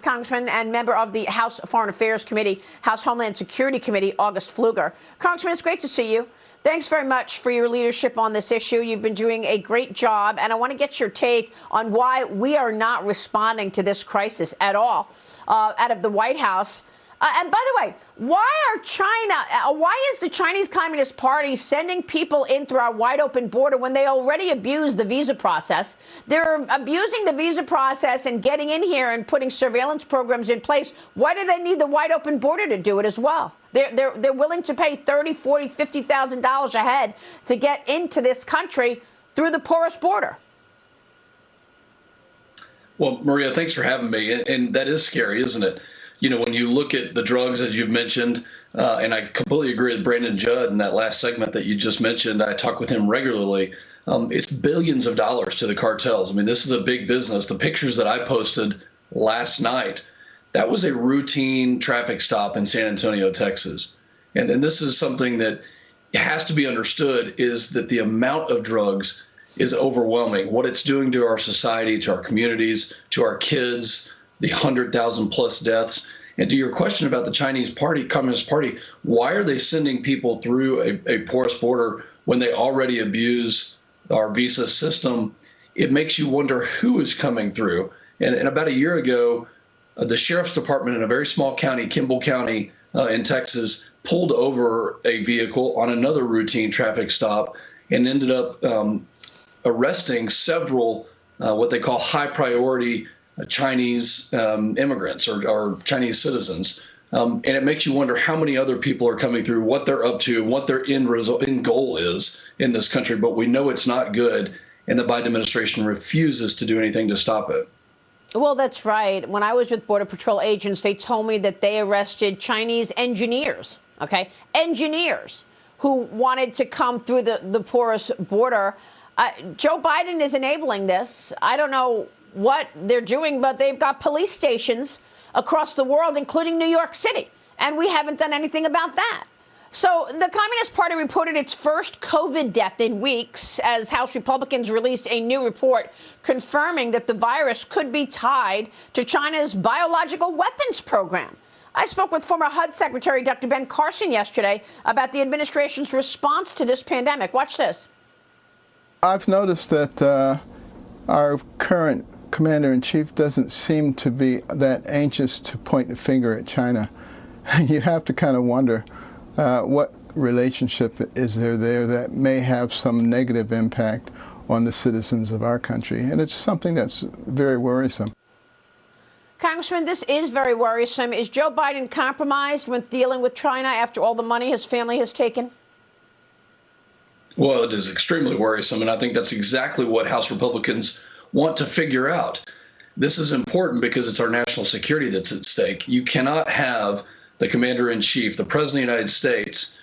Congressman and member of the House Foreign Affairs Committee, House Homeland Security Committee, August Pfluger. Congressman, it's great to see you. Thanks very much for your leadership on this issue. You've been doing a great job, and I want to get your take on why we are not responding to this crisis at all out of the White House. And by the way, why is the Chinese Communist Party sending people in through our wide open border when they already abuse the visa process? They're abusing the visa process and getting in here and putting surveillance programs in place. Why do they need the wide open border to do it as well? They're willing to pay $30,000, $40,000, $50,000 a head to get into this country through the porous border. Well, Maria, thanks for having me. And that is scary, isn't it? You know, when you look at the drugs, as you've mentioned, and I completely agree with Brandon Judd in that last segment that you just mentioned. I talk with him regularly. It's billions of dollars to the cartels. I mean, this is a big business. The pictures that I posted last night, that was a routine traffic stop in San Antonio, Texas. And this is something that has to be understood, is that the amount of drugs is overwhelming. What it's doing to our society, to our communities, to our kids, the 100,000 plus deaths. And to your question about the Chinese Communist Party, why are they sending people through a porous border when they already abuse our visa system? It makes you wonder who is coming through. And about a year ago, the sheriff's department in a very small county, Kimball County in Texas, pulled over a vehicle on another routine traffic stop and ended up arresting several what they call high priority Chinese immigrants or Chinese citizens. And it makes you wonder how many other people are coming through, what they're up to, and what their end goal is in this country. But we know it's not good, and the Biden administration refuses to do anything to stop it. Well, that's right. When I was with Border Patrol agents, they told me that they arrested Chinese engineers, engineers who wanted to come through the porous border. Joe Biden is enabling this. I don't know what they're doing, but they've got police stations across the world, including New York City, and we haven't done anything about that. So the Communist Party reported its first COVID death in weeks as House Republicans released a new report confirming that the virus could be tied to China's biological weapons program. I spoke with former HUD Secretary Dr. Ben Carson yesterday about the administration's response to this pandemic. Watch this. I've noticed that our current commander-in-chief doesn't seem to be that anxious to point the finger at China. You have to kind of wonder what relationship is there that may have some negative impact on the citizens of our country. And it's something that's very worrisome. Congressman, this is very worrisome. Is Joe Biden compromised with dealing with China after all the money his family has taken? Well, it is extremely worrisome, and I think that's exactly what House Republicans want to figure out. This is important because it's our national security that's at stake. You cannot have the commander-in-chief, the president of the United States,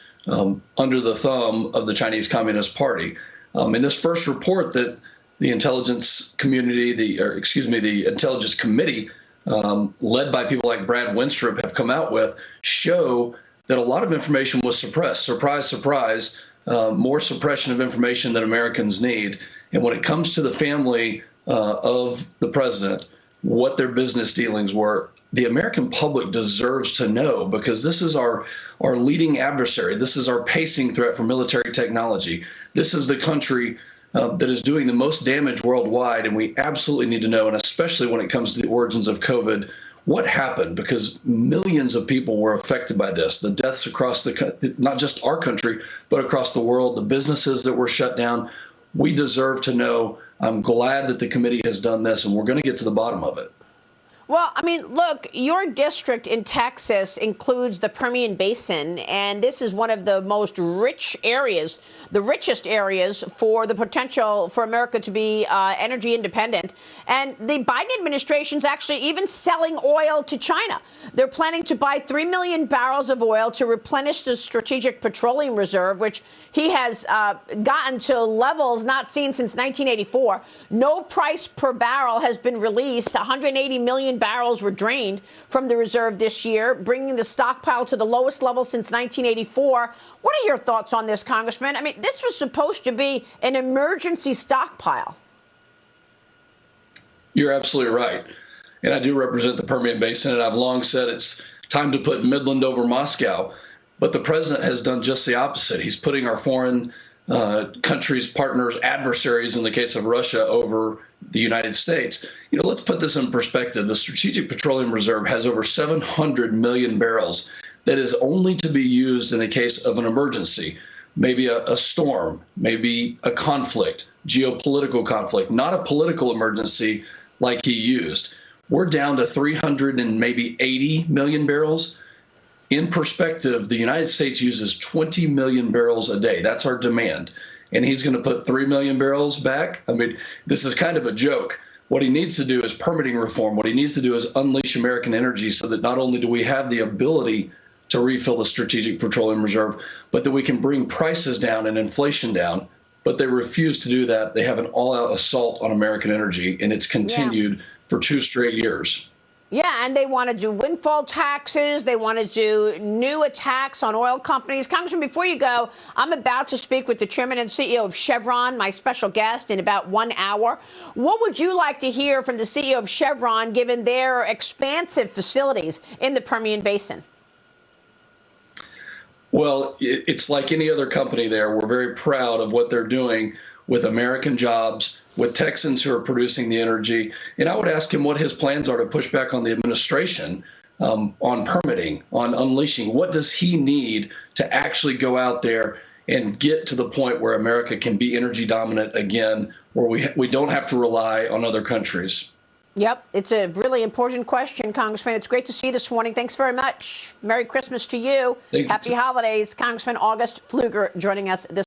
under the thumb of the Chinese Communist Party. In this first report that the intelligence community, the intelligence committee, led by people like Brad Winstrop, have come out with, show that a lot of information was suppressed. Surprise, surprise, more suppression of information than Americans need. And when it comes to the family of the president, what their business dealings were, the American public deserves to know, because this is our leading adversary. This is our pacing threat for military technology. This is the country that is doing the most damage worldwide, and we absolutely need to know, and especially when it comes to the origins of COVID, what happened, because millions of people were affected by this. The deaths across not just our country, but across the world, the businesses that were shut down. We deserve to know. I'm glad that the committee has done this, and we're going to get to the bottom of it. Well, I mean, look, your district in Texas includes the Permian Basin, and this is one of the most rich areas, the richest areas for the potential for America to be energy independent. And the Biden administration's actually even selling oil to China. They're planning to buy 3 million barrels of oil to replenish the Strategic Petroleum Reserve, which he has gotten to levels not seen since 1984. No price per barrel has been released. 180 million barrels were drained from the reserve this year, bringing the stockpile to the lowest level since 1984. What are your thoughts on this, Congressman? I mean, this was supposed to be an emergency stockpile. You're absolutely right. and I do represent the Permian Basin, and I've long said it's time to put Midland over Moscow. But the president has done just the opposite. He's putting our foreign countries, partners, adversaries, in the case of Russia, over the United States. Let's put this in perspective. The Strategic Petroleum Reserve has over 700 million barrels that is only to be used in the case of an emergency, maybe a storm, maybe a conflict, geopolitical conflict, not a political emergency like he used. We're down to 300 and maybe 80 million barrels. In perspective, the United States uses 20 million barrels a day. That's our demand. And he's going to put 3 million barrels back. I mean, this is kind of a joke. What he needs to do is permitting reform. What he needs to do is unleash American energy so that not only do we have the ability to refill the Strategic Petroleum Reserve, but that we can bring prices down and inflation down. But they refuse to do that. They have an all-out assault on American energy, and it's continued for 2 straight years. Yeah, and they want to do windfall taxes. They want to do new attacks on oil companies. Congressman, before you go, I'm about to speak with the chairman and CEO of Chevron, my special guest, in about 1 hour. What would you like to hear from the CEO of Chevron, given their expansive facilities in the Permian Basin? Well, it's like any other company there. We're very proud of what they're doing with American jobs, with Texans who are producing the energy. And I would ask him what his plans are to push back on the administration on permitting, on unleashing. What does he need to actually go out there and get to the point where America can be energy dominant again, where we don't have to rely on other countries? Yep, it's a really important question, Congressman. It's great to see you this morning. Thanks very much. Merry Christmas to you. Happy holidays. Congressman August Pfluger joining us this